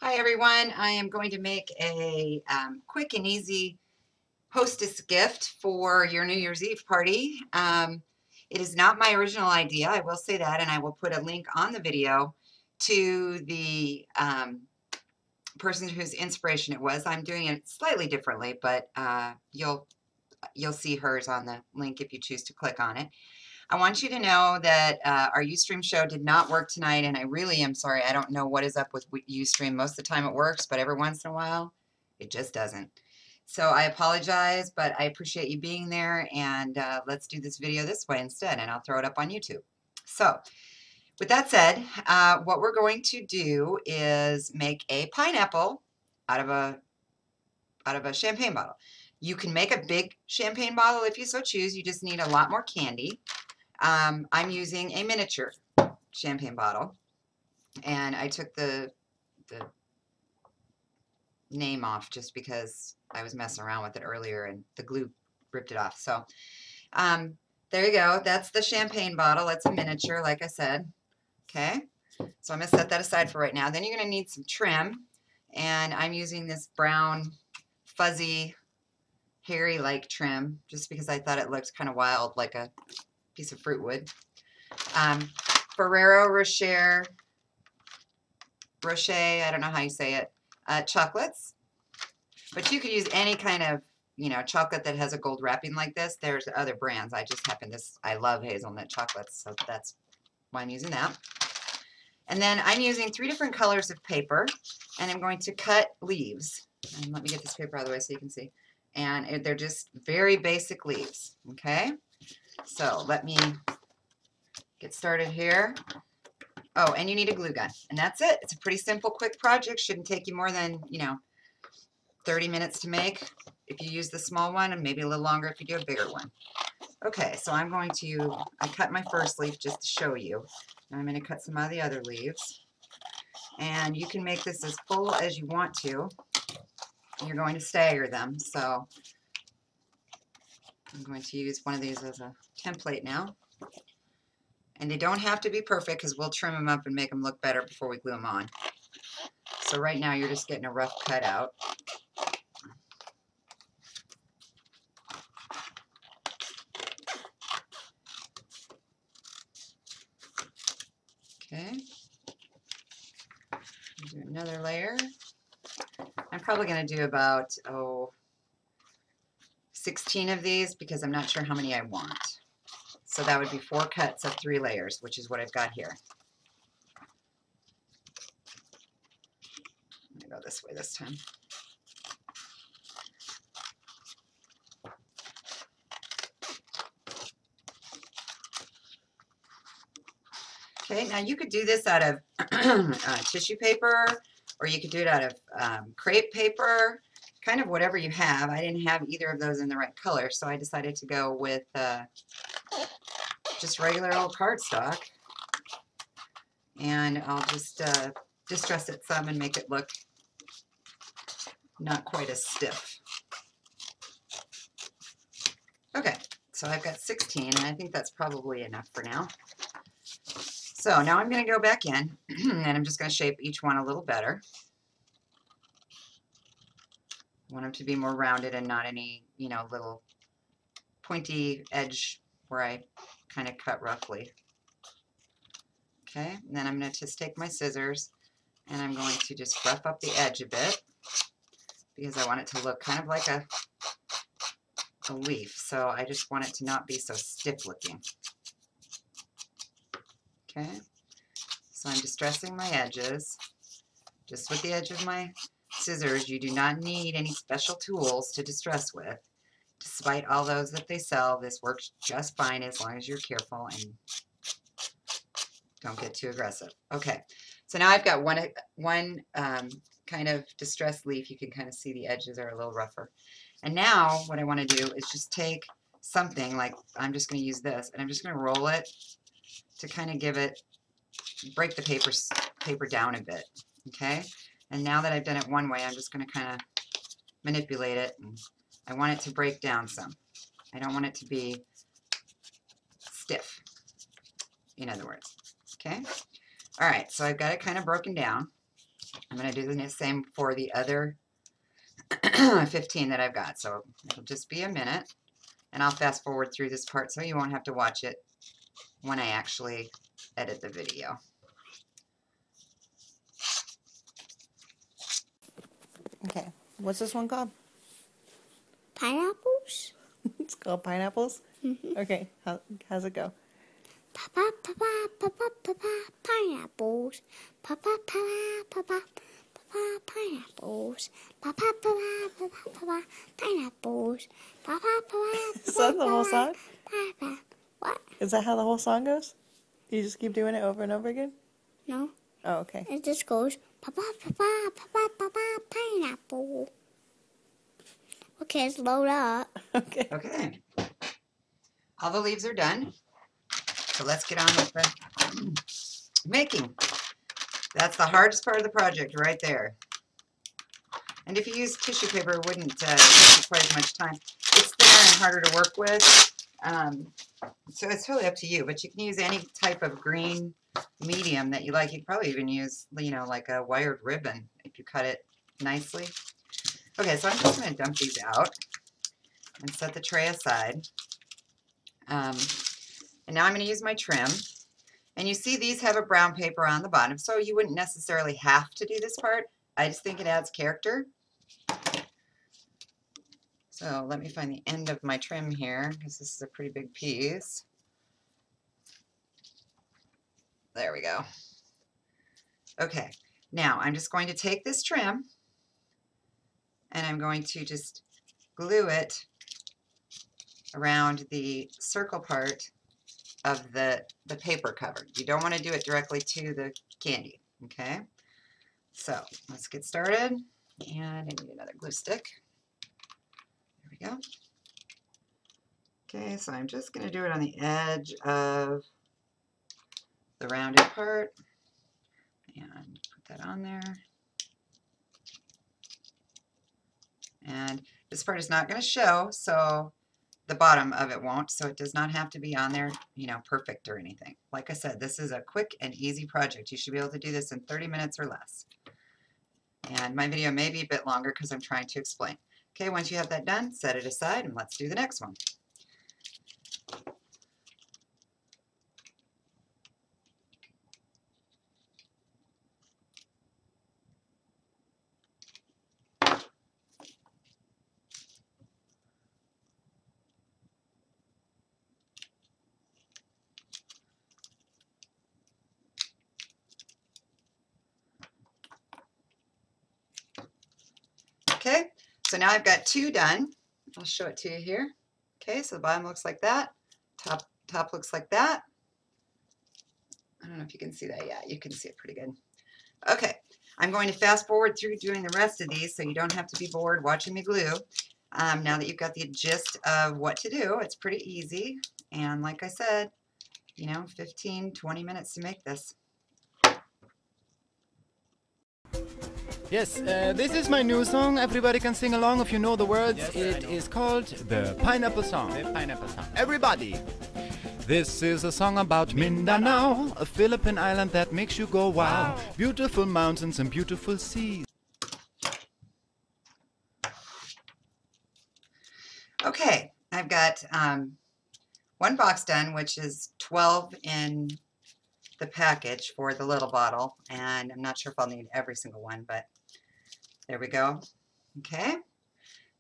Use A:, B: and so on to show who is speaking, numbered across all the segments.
A: Hi everyone, I am going to make a quick and easy Hostess gift for your New Year's Eve party. It is not my original idea, I will say that, and I will put a link on the video to the person whose inspiration it was. I'm doing it slightly differently, but you'll see hers on the link if you choose to click on it. I want you to know that our Ustream show did not work tonight, and I really am sorry. I don't know what is up with Ustream. Most of the time it works, but every once in a while, it just doesn't. So I apologize, but I appreciate you being there, and let's do this video this way instead, and I'll throw it up on YouTube. So with that said, what we're going to do is make a pineapple out of a champagne bottle. You can make a big champagne bottle if you so choose. You just need a lot more candy. I'm using a miniature champagne bottle, and I took the name off just because I was messing around with it earlier and the glue ripped it off. So there you go. That's the champagne bottle. It's a miniature, like I said. Okay, so I'm going to set that aside for right now. Then you're going to need some trim, and I'm using this brown fuzzy hairy-like trim just because I thought it looked kind of wild, like a piece of fruit wood. Ferrero Rocher, I don't know how you say it, chocolates. But you could use any kind of, chocolate that has a gold wrapping like this. There's other brands. I just happen to, I love hazelnut chocolates, so that's why I'm using that. And then I'm using 3 different colors of paper, and I'm going to cut leaves. And let me get this paper out of the way so you can see. And they're just very basic leaves, okay? So let me get started here. Oh, and you need a glue gun, and that's it. It's a pretty simple, quick project. Shouldn't take you more than, 30 minutes to make if you use the small one, and maybe a little longer if you do a bigger one. Okay, so I cut my first leaf just to show you. And I'm going to cut some of the other leaves. And you can make this as full as you want to. You're going to stagger them, so I'm going to use one of these as a template now. And they don't have to be perfect because we'll trim them up and make them look better before we glue them on. So right now you're just getting a rough cut out. Okay. Do another layer. I'm probably going to do about 16 of these because I'm not sure how many I want. So that would be 4 cuts of 3 layers, which is what I've got here. I'm going to go this way this time. Okay, now you could do this out of tissue paper, or you could do it out of crepe paper, kind of whatever you have. I didn't have either of those in the right color, so I decided to go with just regular old cardstock. And I'll just distress it some and make it look not quite as stiff. Okay, so I've got 16, and I think that's probably enough for now. So now I'm going to go back in, and I'm just going to shape each one a little better. I want them to be more rounded and not any, little pointy edge where I kind of cut roughly. Okay, and then I'm going to just take my scissors, and I'm going to just rough up the edge a bit because I want it to look kind of like a leaf. So I just want it to not be so stiff looking. Okay, so I'm distressing my edges just with the edge of my scissors. You do not need any special tools to distress with. Despite all those that they sell, this works just fine as long as you're careful and don't get too aggressive. Okay, so now I've got one kind of distressed leaf. You can kind of see the edges are a little rougher. And now what I want to do is just take something like, I'm just going to use this, and I'm just going to roll it to kind of break the paper down a bit. Okay, and now that I've done it one way, I'm just going to kind of manipulate it, and I want it to break down some. I don't want it to be stiff, in other words. Okay, all right, so I've got it kind of broken down. I'm going to do the same for the other 15 that I've got. So it'll just be a minute. And I'll fast forward through this part so you won't have to watch it when I actually edit the video.
B: Okay, what's this one called?
C: Pineapples?
B: It's called pineapples?
C: Mm-hmm.
B: Okay, how's it go?
C: Papa, papa, papa, papa, pineapples. Papa, papa, papa, papa, pineapples. Papa, papa, papa, papa, pineapples. Papa, papa,
B: Is that the whole song?
C: papa. What?
B: Is that how the whole song goes? You just keep doing it over and over again?
C: No.
B: Oh, okay.
C: It just goes, papa, papa, papa, papa, pineapple. Okay, it's load up.
B: Okay.
A: Okay. All the leaves are done. So let's get on with the making. That's the hardest part of the project right there. And if you use tissue paper, it wouldn't take you quite as much time. It's thinner and harder to work with. So it's totally up to you, but you can use any type of green medium that you like. You could probably even use, you know, like a wired ribbon if you cut it nicely. Okay, so I'm just going to dump these out and set the tray aside. And now I'm going to use my trim. And you see these have a brown paper on the bottom, so you wouldn't necessarily have to do this part. I just think it adds character. So let me find the end of my trim here, because this is a pretty big piece. There we go. Okay, now I'm just going to take this trim and I'm going to just glue it around the circle part of the paper cover. You don't want to do it directly to the candy, okay? So let's get started, and I need another glue stick. There we go. Okay, so I'm just going to do it on the edge of the rounded part and put that on there. And this part is not going to show, so the bottom of it won't, so it does not have to be on there, you know, perfect or anything. Like I said, this is a quick and easy project. You should be able to do this in 30 minutes or less. And my video may be a bit longer because I'm trying to explain. Okay, once you have that done, set it aside and let's do the next one. Okay, so now I've got two done. I'll show it to you here. Okay, so the bottom looks like that. Top looks like that. I don't know if you can see that. Yeah, you can see it pretty good. Okay, I'm going to fast forward through doing the rest of these so you don't have to be bored watching me glue. Now that you've got the gist of what to do, it's pretty easy. And like I said, you know, 15, 20 minutes to make this.
D: Yes, this is my new song. Everybody can sing along if you know the words.
E: Yes,
D: it is called The Pineapple Song.
E: The Pineapple Song.
D: Everybody! This is a song about Mindanao, a Philippine island that makes you go wow. Beautiful mountains and beautiful seas.
A: Okay, I've got one box done, which is 12 in the package for the little bottle, and I'm not sure if I'll need every single one, but there we go. Okay,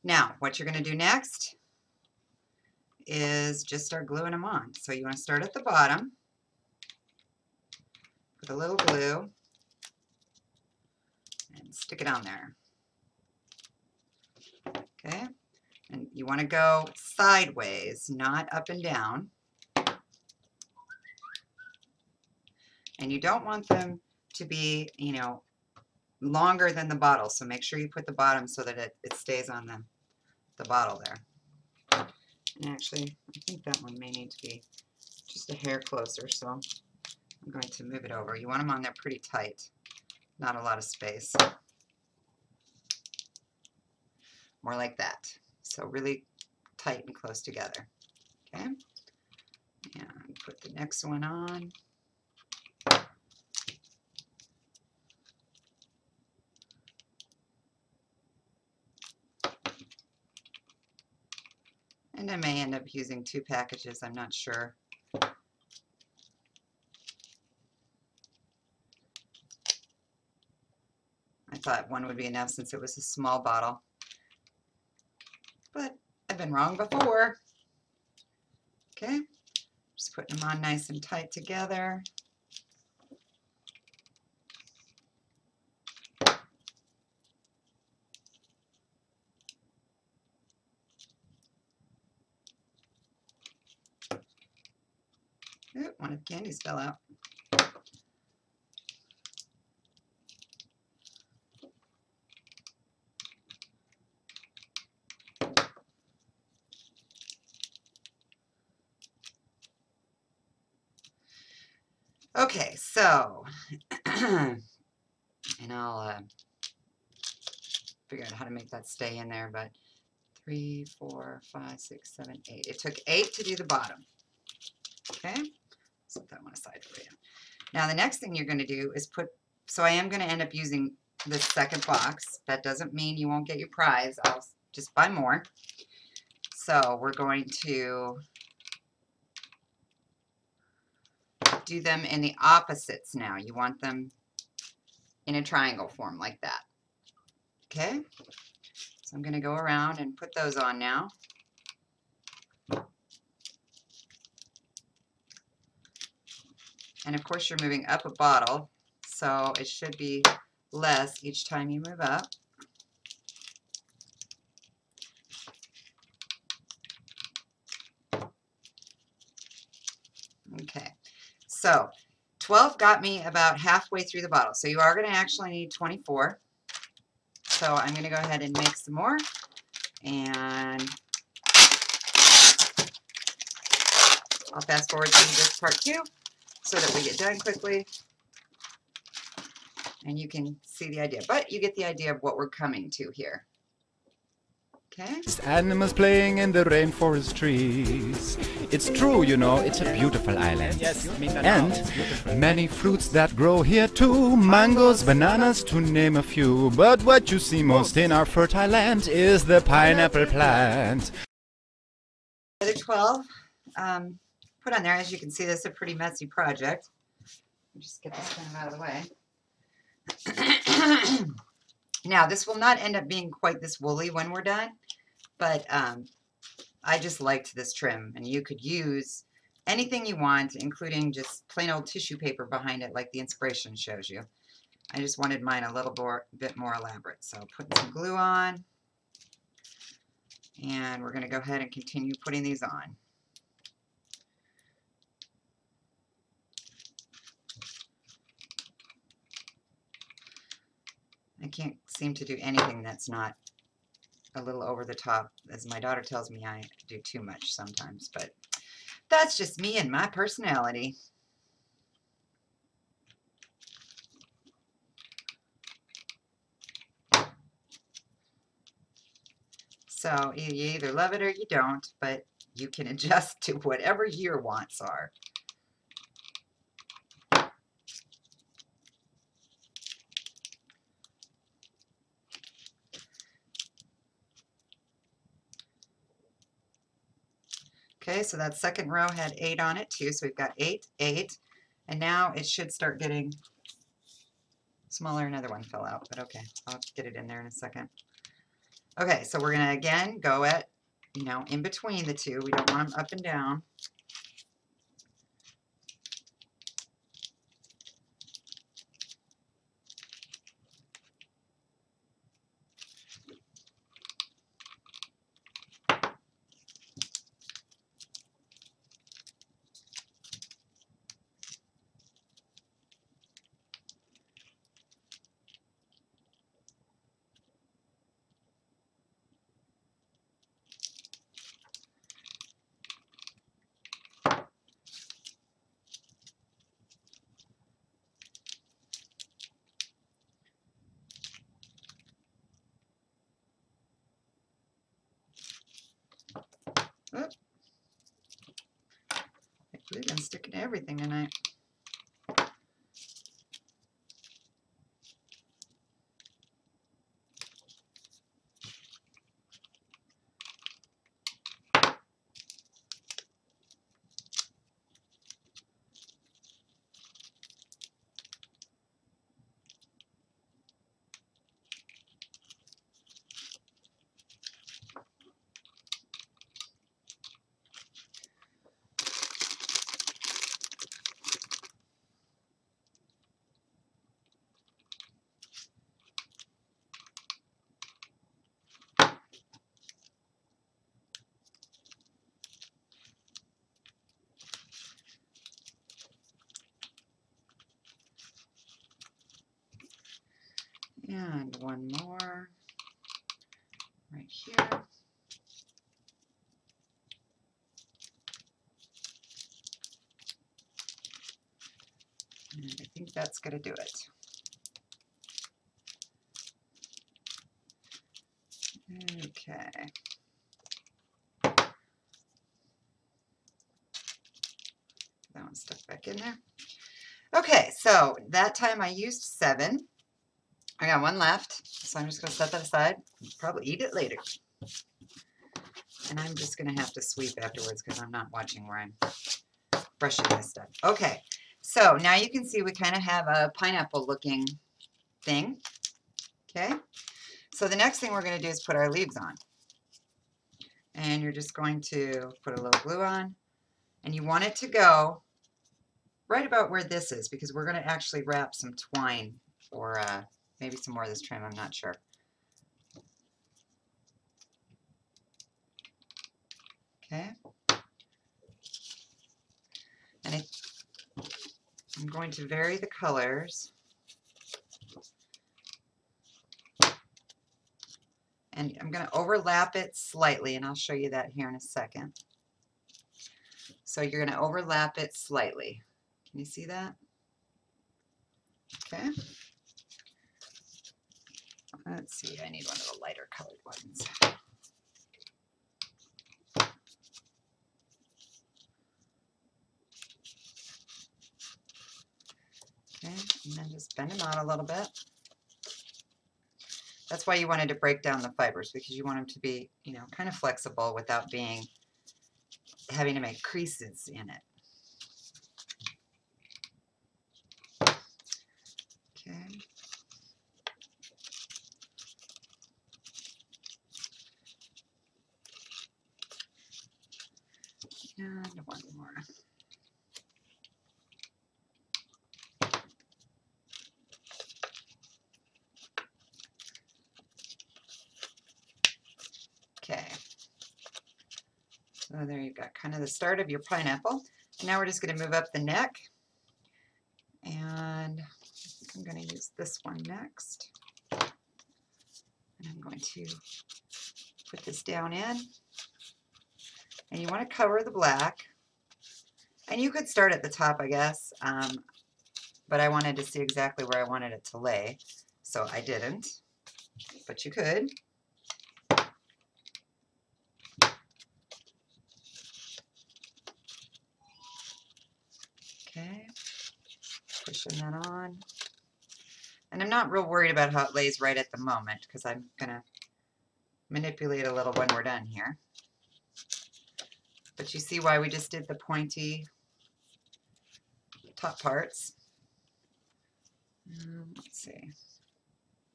A: now what you're going to do next is just start gluing them on. So you want to start at the bottom with a little glue and stick it on there. Okay, and you want to go sideways, not up and down. And you don't want them to be, you know, longer than the bottle. So make sure you put the bottom so that it stays on the bottle there. And actually, I think that one may need to be just a hair closer. So I'm going to move it over. You want them on there pretty tight. Not a lot of space. More like that. So really tight and close together. Okay. And put the next one on. And I may end up using 2 packages, I'm not sure. I thought 1 would be enough since it was a small bottle. But I've been wrong before. Okay, just putting them on nice and tight together. Ooh, one of the candies fell out. Okay, so, and I'll figure out how to make that stay in there, but 3, 4, 5, 6, 7, 8. It took 8 to do the bottom. Okay, set that one aside for you. Now the next thing you're going to do is put, so I am going to end up using the second box. That doesn't mean you won't get your prize. I'll just buy more. So we're going to do them in the opposites now. You want them in a triangle form like that. Okay, so I'm going to go around and put those on now. And of course you're moving up a bottle, so it should be less each time you move up. Okay, so 12 got me about halfway through the bottle, so you are going to actually need 24. So I'm going to go ahead and make some more, and I'll fast forward to this part 2 so that we get done quickly and you can see the idea, but you get the idea of what we're coming to here. Okay.
D: Animals playing in the rainforest trees. It's true, you know, it's a beautiful island.
E: Yes,
D: And many fruits that grow here too. Mangoes, bananas, to name a few. But what you see most in our fertile land is the pineapple plant.
A: The other 12 put on there. As you can see, this is a pretty messy project. Let me just get this kind of out of the way. Now, this will not end up being quite this woolly when we're done, but I just liked this trim, and you could use anything you want, including just plain old tissue paper behind it like the inspiration shows you. I just wanted mine a little bit more elaborate, so putting some glue on, and we're going to go ahead and continue putting these on. I can't seem to do anything that's not a little over the top. As my daughter tells me, I do too much sometimes, but that's just me and my personality. So you either love it or you don't, but you can adjust to whatever your wants are. Okay, so that second row had 8 on it too, so we've got 8, 8, and now it should start getting smaller. Another one fell out, but okay, I'll get it in there in a second. Okay, so we're going to again go at, you know, in between the two. We don't want them up and down. Oh, I glued and sticking to everything tonight. And one more right here. And I think that's going to do it. Okay. That one stuck back in there. Okay, so that time I used 7. I got 1 left, so I'm just going to set that aside. Probably eat it later. And I'm just going to have to sweep afterwards because I'm not watching where I'm brushing this stuff. Okay, so now you can see we kind of have a pineapple looking thing. Okay, so the next thing we're going to do is put our leaves on. And you're just going to put a little glue on. And you want it to go right about where this is because we're going to actually wrap some twine or maybe some more of this trim, I'm not sure. Okay. And I'm going to vary the colors. And I'm going to overlap it slightly, and I'll show you that here in a second. So you're going to overlap it slightly. Can you see that? Okay. Let's see, I need one of the lighter colored ones. Okay, and then just bend them out a little bit. That's why you wanted to break down the fibers, because you want them to be, you know, kind of flexible without having to make creases in it. Okay. And one more. Okay. So there you've got kind of the start of your pineapple. And now we're just going to move up the neck. And I'm going to use this one next. And I'm going to put this down in. And you want to cover the black. And you could start at the top, I guess, but I wanted to see exactly where I wanted it to lay, so I didn't, but you could. Okay, pushing that on. And I'm not real worried about how it lays right at the moment, because I'm going to manipulate a little when we're done here. But you see why we just did the pointy top parts. Let's see. I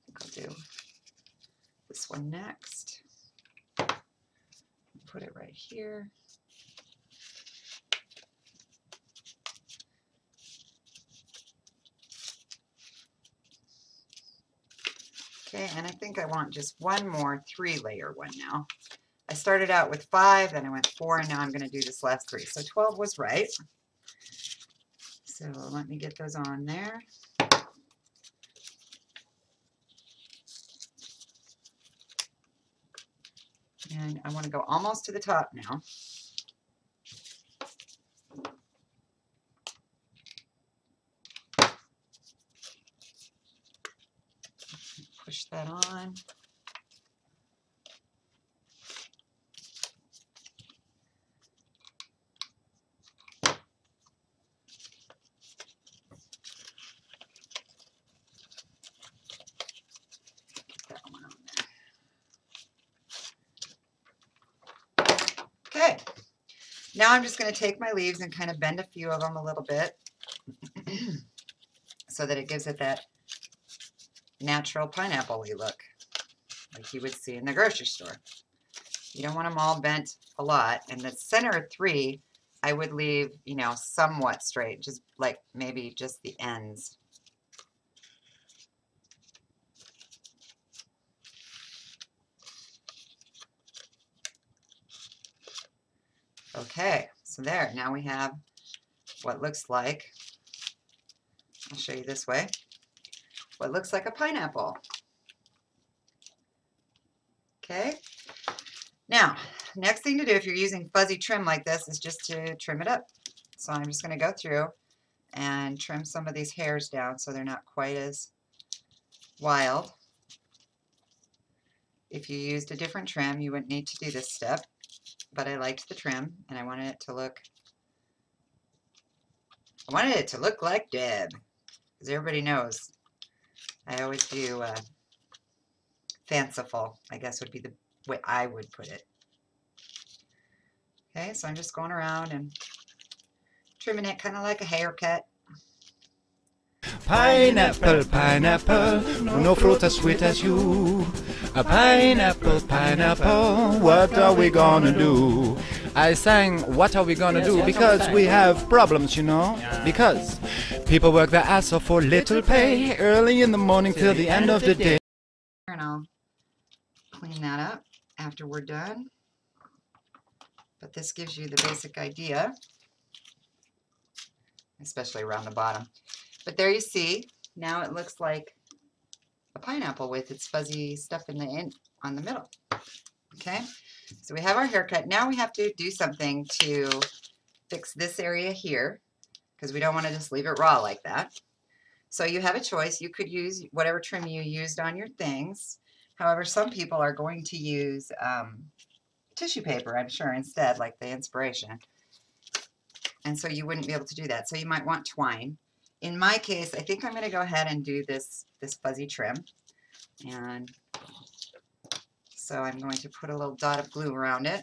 A: think I'll do this one next. Put it right here. Okay, and I think I want just one more 3-layer one now. I started out with 5, then I went 4, and now I'm going to do this last 3. So 12 was right. So let me get those on there. And I want to go almost to the top now. Push that on. Get that one on there. Okay. Now I'm just going to take my leaves and kind of bend a few of them a little bit so that it gives it that natural pineapple-y look like you would see in the grocery store. You don't want them all bent a lot. And the center 3, I would leave, you know, somewhat straight, just like maybe just the ends. Okay, so there, now we have what looks like, I'll show you this way, what looks like a pineapple. Okay. Now, next thing to do if you're using fuzzy trim like this is just to trim it up. So I'm just going to go through and trim some of these hairs down so they're not quite as wild. If you used a different trim, you wouldn't need to do this step, but I liked the trim and I wanted it to look like Deb, because everybody knows I always do fanciful, I guess would be the way I would put it. Okay, so I'm just going around and trimming it kind of like a haircut.
D: Pineapple, pineapple, no fruit as sweet as you. A pineapple, pineapple, what are we gonna do? I sang what are we gonna do because we have problems, you know. Because people work their ass off for little pay, early in the morning till the end of the day.
A: And I'll clean that up after we're done. But this gives you the basic idea, especially around the bottom. But there you see, now it looks like a pineapple with its fuzzy stuff on the middle. Okay, so we have our haircut. Now we have to do something to fix this area here, because we don't want to just leave it raw like that. So you have a choice. You could use whatever trim you used on your things. However, some people are going to use tissue paper, I'm sure, instead, like the inspiration. And so you wouldn't be able to do that. So you might want twine. In my case, I think I'm going to go ahead and do this fuzzy trim. And so I'm going to put a little dot of glue around it.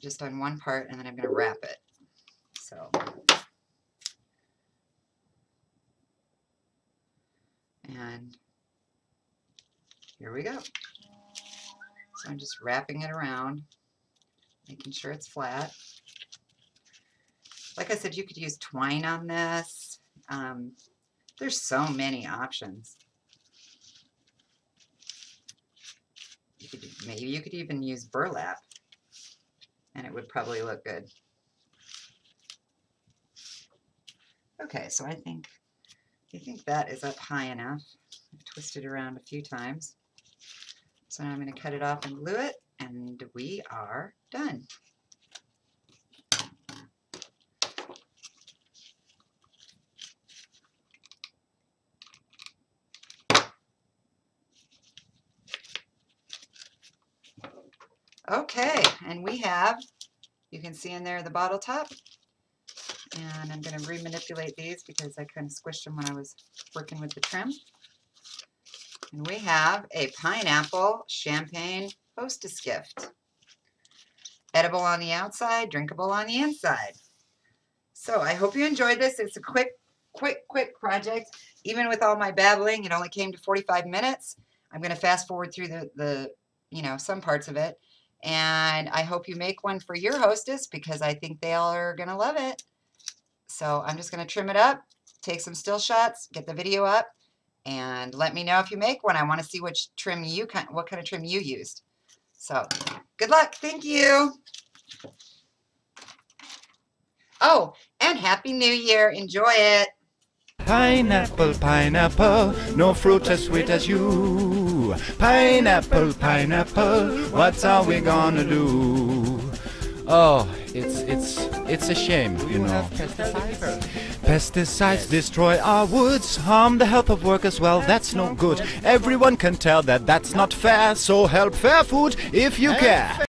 A: Just on one part, and then I'm going to wrap it. So, and here we go. So I'm just wrapping it around, making sure it's flat. Like I said, you could use twine on this. There's so many options. Maybe you could even use burlap, and it would probably look good. Okay, so I think that is up high enough. I've twisted around a few times. So now I'm going to cut it off and glue it, and we are done. Okay, and we have, you can see in there the bottle top, and I'm going to remanipulate these because I kind of squished them when I was working with the trim. And we have a pineapple champagne hostess gift. Edible on the outside, drinkable on the inside. So I hope you enjoyed this. It's a quick project. Even with all my babbling, it only came to 45 minutes. I'm going to fast forward through the some parts of it. And I hope you make one for your hostess because I think they all are going to love it. So I'm just going to trim it up, take some still shots, get the video up, and let me know if you make one. I want to see which trim what kind of trim you used. So good luck. Thank you. Oh, and Happy New Year. Enjoy it.
D: Pineapple, pineapple, no fruit as sweet as you. Pineapple, pineapple, what are we gonna do? Oh, it's a shame, you know. Pesticides destroy our woods, harm the health of workers. Well, that's no good. Everyone can tell that that's not fair, so help fair food if you care.